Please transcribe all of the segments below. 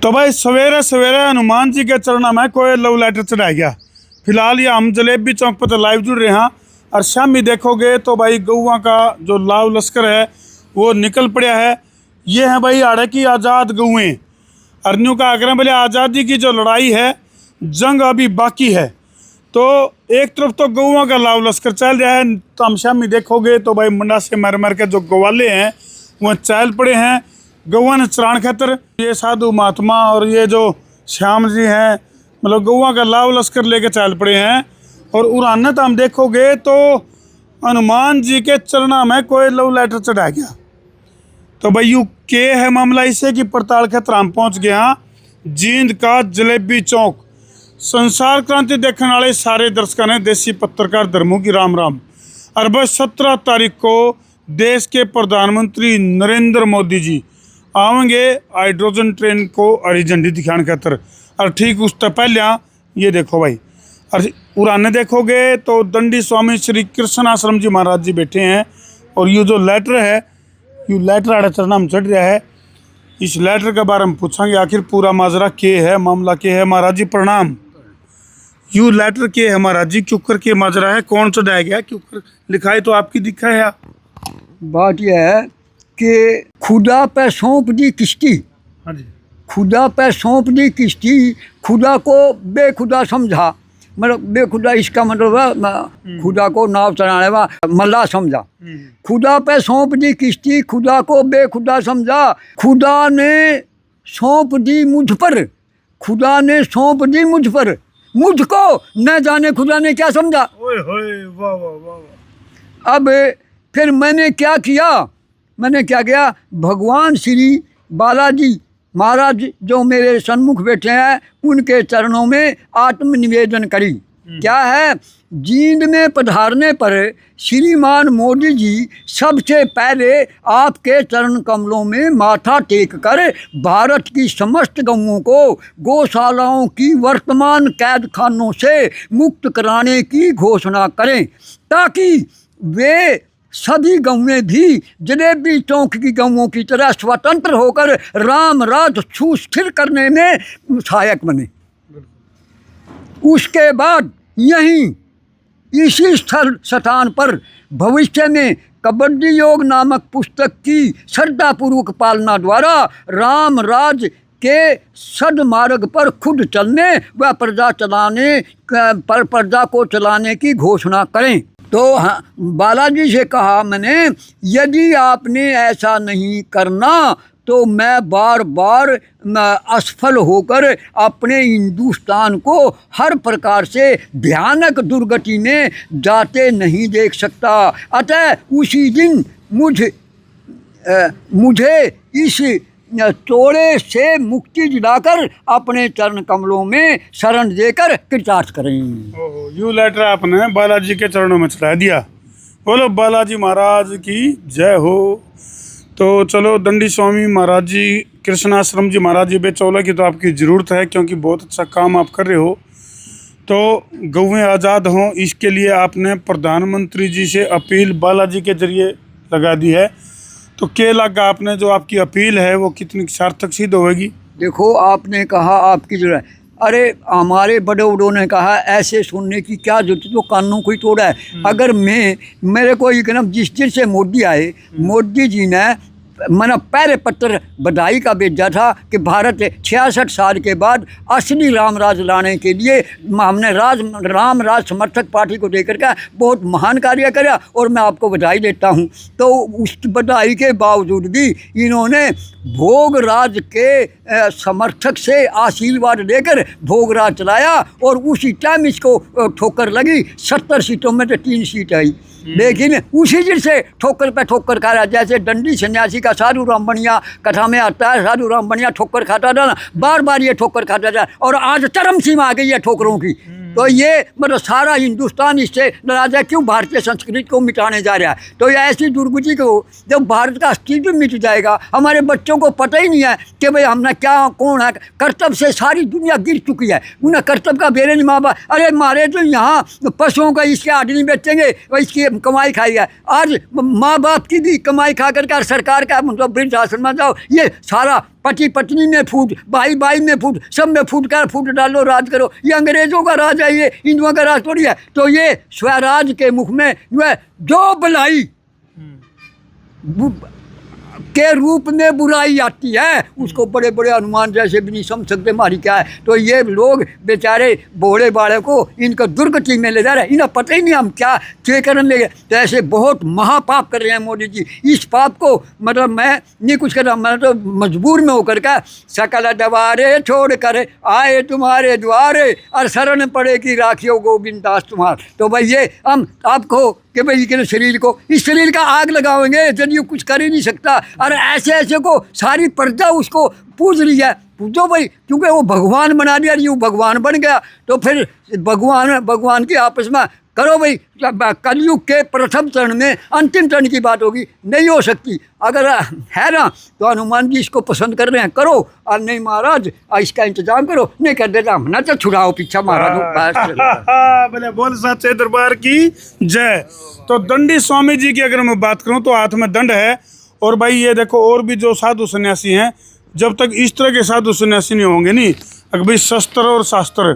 तो भाई सवेरे सवेरे हनुमान जी के चरणों में कोई लव लेटर चढ़ाया गया। फिलहाल ये हम जलेबी चौक पर तो लाइव जुड़ रहे हैं और शामी देखोगे तो भाई गौवा का जो लाव लश्कर है वो निकल पड़ा है। ये है भाई आड़े की आज़ाद गौएँ। अरन्यू का आग्रह बोले आज़ादी की जो लड़ाई है जंग अभी बाकी है। तो एक तरफ तो गौवा का लाव लश्कर चल रहा है, तो हम शामी देखोगे तो भाई मुंडा से मर मर के जो गवाले हैं वह चल पड़े हैं गौवा ने चरान खातर। ये साधु महात्मा और ये जो श्याम जी हैं मतलब गौवा का लाव लश्कर लेके चल पड़े हैं। और उरानत हम देखोगे तो हनुमान जी के चरणा में कोई लव लेटर चढ़ा गया। तो भाई यू के है मामला इसे की पड़ताल खातर हम पहुँच गए हाँ जींद का जलेबी चौक। संसार क्रांति देखने वाले सारे दर्शकों ने देसी पत्रकार धर्मों की राम राम। और बस 17 तारीख को देश के प्रधानमंत्री नरेंद्र मोदी जी आवेंगे हाइड्रोजन ट्रेन को हरी झंडी दिखाने खातर। और ठीक उस पहले ये देखो भाई और उड़ाने देखोगे तो दंडी स्वामी श्री कृष्ण आश्रम जी महाराज जी बैठे हैं। और ये जो लेटर है ये लेटर आड़े चढ़ना में चढ़ रहा है। इस लेटर के बारे में पूछेंगे आखिर पूरा माजरा के है मामला के है। महाराज जी प्रणाम। यू लेटर के है महाराज जी क्यों कर के माजरा है कौन चढ़ाया गया क्यों कर लिखाई तो आपकी दिखा है। बात यह है कि खुदा पे सौंप दी किश्ती। हाँ जी खुदा पे सौंप दी किश्ती, खुदा को बेखुदा समझा। मतलब बेखुदा इसका मतलब है खुदा को नाव चलाने वाला मल्ला समझा। खुदा पे सौंप दी किश्ती, खुदा को बेखुदा समझा। खुदा ने सौंप दी मुझ पर, खुदा ने सौंप दी मुझ पर, मुझको न जाने खुदा ने क्या समझा। ओए होए वाह वाह वाह वाह। अब फिर मैंने क्या किया, मैंने क्या किया, भगवान श्री बालाजी महाराज जो मेरे सन्मुख बैठे हैं उनके चरणों में आत्मनिवेदन करी। क्या है, जींद में पधारने पर श्रीमान मोदी जी सबसे पहले आपके चरण कमलों में माथा टेक कर भारत की समस्त गौओं को गौशालाओं की वर्तमान कैद खानों से मुक्त कराने की घोषणा करें ताकि वे सभी गौएं भी जलेबी चौक की गौओं की तरह स्वतंत्र होकर राम राज सुस्थिर करने में सहायक बने। उसके बाद यहीं इसी स्थान पर भविष्य में कबड्डी योग नामक पुस्तक की श्रद्धापूर्वक पालना द्वारा राम राज के सदमार्ग पर खुद चलने व प्रजा को चलाने की घोषणा करें। तो हाँ, बालाजी से कहा मैंने यदि आपने ऐसा नहीं करना तो मैं बार बार असफल होकर अपने हिंदुस्तान को हर प्रकार से भयानक दुर्गति में जाते नहीं देख सकता। अतः उसी दिन मुझे इस तोड़े से मुक्ति दिलाकर अपने चरण कमलों में शरण देकर कृतार्थ करें। यू लेटर आपने बालाजी के चरणों में चढ़ा दिया। बोलो बालाजी महाराज की जय हो। तो चलो दंडी स्वामी महाराज जी कृष्णाश्रम जी महाराज जी बेचौला की तो आपकी ज़रूरत है क्योंकि बहुत अच्छा काम आप कर रहे हो। तो गौएं आज़ाद हों इसके लिए आपने प्रधानमंत्री जी से अपील बालाजी के जरिए लगा दी है। तो क्या लगा आपने जो आपकी अपील है वो कितनी सार्थक सिद्ध होगी। देखो आपने कहा आपकी जरूरत, अरे हमारे बड़े बड़ों ने कहा ऐसे सुनने की क्या जरूरत, तो कानून कोई तोड़ा है। अगर मेरे को ये कहना जिस दिन से मोदी आए मोदी जी ने मैंने पहले पत्र बधाई का भेजा था कि भारत 66 साल के बाद असली राम राज लाने के लिए हमने राम राज समर्थक पार्टी को देकर के बहुत महान कार्य किया और मैं आपको बधाई देता हूं। तो उस बधाई के बावजूद भी इन्होंने भोगराज के समर्थक से आशीर्वाद लेकर भोगराज चलाया और उसी टाइम इसको ठोकर लगी। 70 सीटों में तो 3 सीट आई। लेकिन उसी दिन से ठोकर पे ठोकर खा रहा। जैसे दंडी सन्यासी का साधु राम बनिया कथा में आता है, साधु राम बनिया ठोकर खाता था ना, बार बार ये ठोकर खाता था और आज चरम सीमा आ गई है ठोकरों की। तो ये मतलब सारा हिंदुस्तान इससे नाराज है। क्यों भारतीय संस्कृति को मिटाने जा रहा है। तो ये ऐसी दुर्गति को जब भारत का अस्तित्व मिट जाएगा, हमारे बच्चों को पता ही नहीं है कि भाई हमने क्या कौन है। कर्तव्य से सारी दुनिया गिर चुकी है, उन्हें कर्तव्य का बेरे नहीं। माँ बाप अरे मारे तो यहाँ पशुओं का इसके आदमी बेचेंगे इसकी कमाई खाई है। आज माँ बाप की भी कमाई खा करके सरकार का मतलब वृद्धाश्रम में जाओ, ये सारा पति पत्नी में फूट, भाई भाई में फूट, सब में फूट डालो, राज करो। ये अंग्रेजों का राज है, ये हिंदुओं का राज थोड़ी है। तो ये स्वराज के मुख में जो भलाई के रूप में बुराई आती है, उसको बड़े बड़े हनुमान जैसे भी नहीं समझ सकते हमारी क्या है। तो ये लोग बेचारे भोले बाड़े को इनका दुर्गति में ले जा रहे हैं, इन्हें पता ही नहीं हम क्या करने लगे। तो ऐसे बहुत महापाप कर रहे हैं मोदी जी। इस पाप को मतलब मैं नहीं कुछ कर रहा, मैं तो मजबूर में होकर का सकल दवारे छोड़ कर आए तुम्हारे द्वारे, और शरण पड़े कि राखियो गोविंद दास तुम्हार। तो भाई ये हम आपको कि भाई के शरीर को, इस शरीर का आग लगाओगे यदि ये कुछ कर ही नहीं सकता। और ऐसे ऐसे को सारी प्रजा उसको पूज रही है, पूजो भाई, क्योंकि वो भगवान बना दिया, यूँ भगवान बन गया। तो फिर भगवान की आपस में करो भाई। कलयुग के प्रथम चरण में अंतिम चरण की बात होगी, नहीं हो सकती। अगर है ना तो हनुमान जी इसको पसंद कर रहे हैं, करो, और नहीं महाराज इसका इंतजाम करो, नहीं कर देता हम ना, तो छुड़ाओ पीछा महाराज। बोले बोल सच्चे दरबार की जय। तो दंडी स्वामी जी की अगर मैं बात करूं तो हाथ में दंड है। और भाई ये देखो, और भी जो साधु सन्यासी हैं, जब तक इस तरह के साधु सन्यासी नहीं होंगे नहीं, अगर भाई शस्त्र और शास्त्र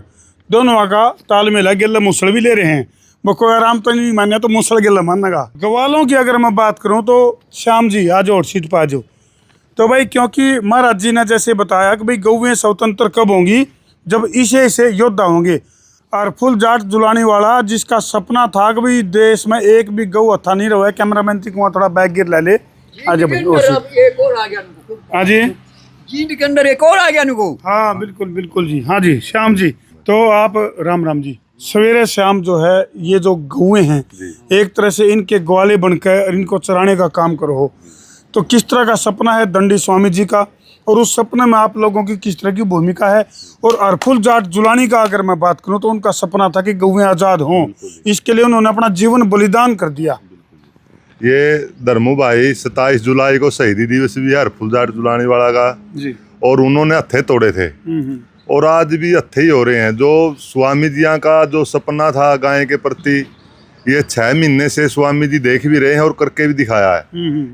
दोनों का तालमेल है। गिल्ला मुसल भी ले रहे हैं, वो कोई आराम तो नहीं मान्या तो मुसल गिल्ला माननेगा। ग्वालों की अगर मैं बात करूं तो श्याम जी आ जाओ, सीट पर आ जाओ। तो भाई क्योंकि महाराज जी ने जैसे बताया कि भाई गौएं स्वतंत्र कब होंगी, जब इसे योद्धा होंगे। और फुल जाट जुलानी वाला जिसका सपना था कि भाई देश में एक भी गौ हत्था नहीं रहा है। कैमरामैन थी कुआं थोड़ा बैग गिर ले आज भाई एक और आ गया, हाँ जी जीत के अंदर एक और आ गया नुको। हाँ बिल्कुल बिल्कुल जी, हाँ जी श्याम जी। तो आप राम राम जी। सवेरे शाम जो है ये जो गौएं हैं, एक तरह से इनके ग्वाले बनकर इनको चराने का काम करो हो। तो किस तरह का सपना है दंडी स्वामी जी का, और उस सपने में आप लोगों की किस तरह की भूमिका है। और अरफुल जाट जुलानी का अगर मैं बात करूं तो उनका सपना था कि गौएं आज़ाद हों, इसके लिए उन्होंने अपना जीवन बलिदान कर दिया। ये धर्मू भाई 27 जुलाई को शहीदी दिवस भी है अरफुल जाट जुलानी वाला का जी, और उन्होंने हत्थे तोड़े थे और आज भी हत्थे ही हो रहे हैं। जो स्वामी जिया का जो सपना था गाय के प्रति, ये 6 महीने से स्वामी जी देख भी रहे हैं और करके भी दिखाया है।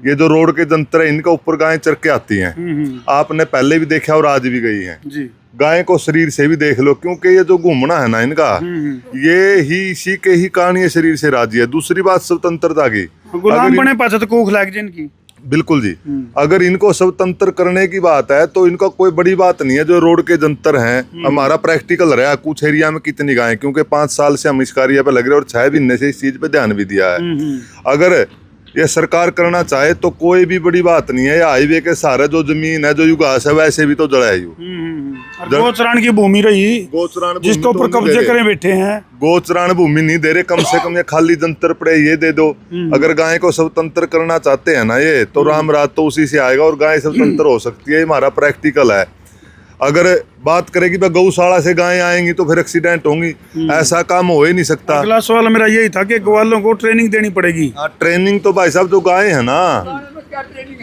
ये जो रोड के जंतर है, इनका ऊपर गाय चढ़ के आती हैं, आपने पहले भी देखा और आज भी गई हैं जी। गाय को शरीर से भी देख लो, क्योंकि ये जो घूमना है ना इनका, ये ही इसी के ही कारण ये शरीर से राजी है। दूसरी बात स्वतंत्रता की, गुलाम बने पाचा तो कोख लाग जिनकी। बिल्कुल जी, अगर इनको स्वतंत्र करने की बात है तो इनका कोई बड़ी बात नहीं है। जो रोड के जंतर हैं, हमारा प्रैक्टिकल रहा कुछ एरिया में कितनी गायें, क्योंकि 5 साल से हम इस कार्य पे लग रहे हैं और 6 महीने से इस चीज पे ध्यान भी दिया है। अगर ये सरकार करना चाहे तो कोई भी बड़ी बात नहीं है। ये हाईवे के सहारे जो जमीन है, जो युगास है, वैसे भी तो जड़ा है। गोचरण की भूमि रही, गोचरण जिसके ऊपर कब्जे करे बैठे हैं, गोचरण भूमि नहीं दे रहे, कम से कम ये खाली जंतर पड़े ये दे दो। अगर गाय को स्वतंत्र करना चाहते हैं ना ये, तो राम राज तो उसी से आएगा और गाय स्वतंत्र हो सकती है। हमारा प्रैक्टिकल है। अगर बात करेगी भाई गौशाला से गायें आएंगी तो फिर एक्सीडेंट होंगी, ऐसा काम हो ही नहीं सकता। अगला सवाल मेरा यही था कि ग्वालों को ट्रेनिंग देनी पड़ेगी। ट्रेनिंग तो भाई साहब जो गायें है ना,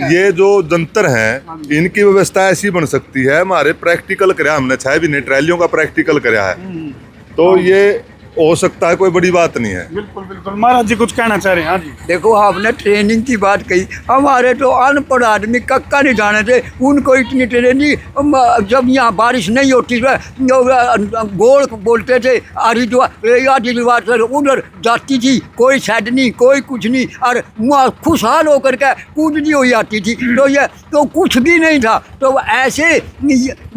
ये जो जंतर हैं, इनकी व्यवस्था ऐसी बन सकती है। हमारे प्रैक्टिकल कराया हमने, 6 महीने ट्रायलियों का प्रैक्टिकल कराया है, तो ये हो सकता है, कोई बड़ी बात नहीं है। बिल्कुल बिल्कुल। महाराज जी कुछ कहना चाह रहे हैं? हाँ जी। देखो आपने ट्रेनिंग की बात कही, हमारे तो अनपढ़ आदमी कक्का नहीं जाने थे, उनको इतनी ट्रेनिंग। जब यहाँ बारिश नहीं होती गोल बोलते थे आदिवार उधर जाती थी, कोई शायद नहीं, कोई कुछ नहीं, और खुशहाल होकर के कूदनी हो जाती थी। तो ये तो कुछ भी नहीं था। तो ऐसे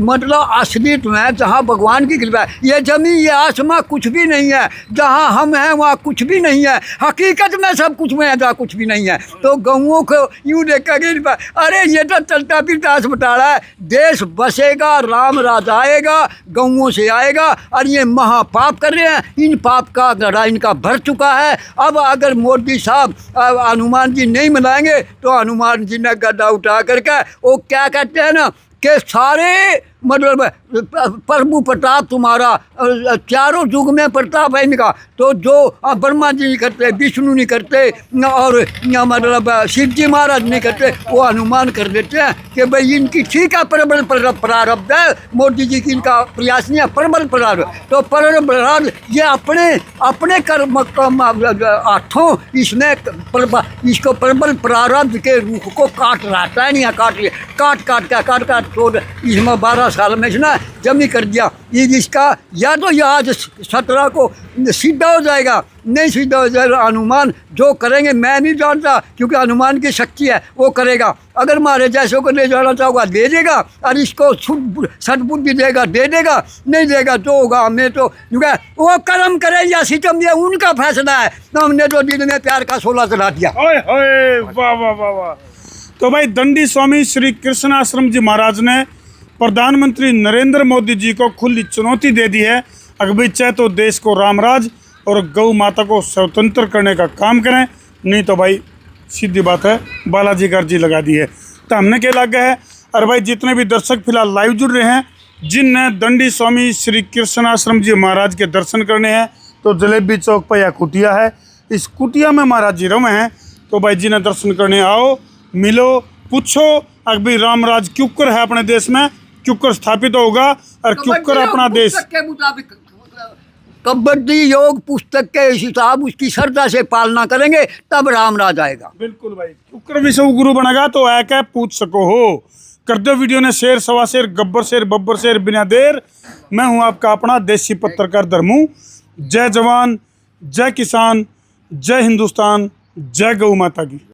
मतलब असलियत में जहाँ भगवान की कृपा है, ये जमीन ये आसमां कुछ भी नहीं है। जहाँ हम हैं वहाँ कुछ भी नहीं है। हकीकत में सब कुछ में है जहाँ कुछ भी नहीं है। तो गौओं को यूँ देखा कि अरे ये तो चलता फिरता अस्पताल है, देश बसेगा, राम राज आएगा, गौओं से आएगा। और ये महापाप कर रहे हैं, इन पाप का गड़ा इनका भर चुका है। अब अगर मोदी साहब हनुमान जी नहीं मिलाएंगे तो हनुमान जी ने गड्ढा उठा करके वो क्या कहते हैं ना कि सारे मतलब प्रभु प्रताप तुम्हारा चारों युग में प्रताप है इनका। तो जो ब्रह्मा जी नहीं करते, विष्णु नहीं करते और मतलब शिव जी महाराज नहीं करते, वो अनुमान कर देते हैं कि भाई इनकी ठीक है प्रबल प्रारब्ध है, मोदी जी की इनका प्रयास नहीं है, प्रबल प्रारब्ध। तो प्रबल प्रारब्ध ये अपने कर्म हाथों इसने इसको प्रबल प्रारब्ध के रूख को काट रहा है, नहीं काट लिया, काट तो इसमें 12 साल में इसने जमी कर दिया। ये इसका या तो ये आज 17 को सीधा हो जाएगा, नहीं सीधा हो जाएगा। अनुमान जो करेंगे मैं नहीं जानता, क्योंकि अनुमान की शक्ति है, वो करेगा। अगर हमारे जैसों को ले जाना चाहोगा दे देगा, और इसको सद्बुद्धि देगा दे देगा, नहीं देगा तो होगा। हमें तो वो कर्म करे या सितम, ये उनका फैसला है। हमने तो दिल में प्यार का 16 चला दिया। वाह वाह वाह वाह। तो भाई दंडी स्वामी श्री कृष्णाश्रम जी महाराज ने प्रधानमंत्री नरेंद्र मोदी जी को खुली चुनौती दे दी है, अगर भाई चाहे तो देश को रामराज और गौ माता को स्वतंत्र करने का काम करें, नहीं तो भाई सीधी बात है बालाजी की अर्जी लगा दी है। तो हमने क्या लगा है, और भाई जितने भी दर्शक फिलहाल लाइव जुड़ रहे हैं, जिनने दंडी स्वामी श्री कृष्णाश्रम जी महाराज के दर्शन करने हैं, तो जलेबी चौक पर यह कुटिया है, इस कुटिया में महाराज जी रमे हैं। तो भाई जिन्हें दर्शन करने आओ, मिलो, पूछो अगर भाई रामराज क्यों कर है अपने देश में, क्यों कर स्थापित होगा और क्यों कर अपना देश के मुताबिक कबड्डी योग पुस्तक के हिसाब उसकी श्रद्धा से पालना करेंगे, तब रामराज आएगा। बिल्कुल भाई, क्यों विश्व गुरु बनेगा तो है क्या पूछ सको हो। कर दो वीडियो ने शेर, सवा शेर, गब्बर शेर, बब्बर शेर, बिना देर। मैं हूं आपका अपना देसी पत्रकार धर्मू। जय जवान, जय किसान, जय हिंदुस्तान, जय गौ माता की।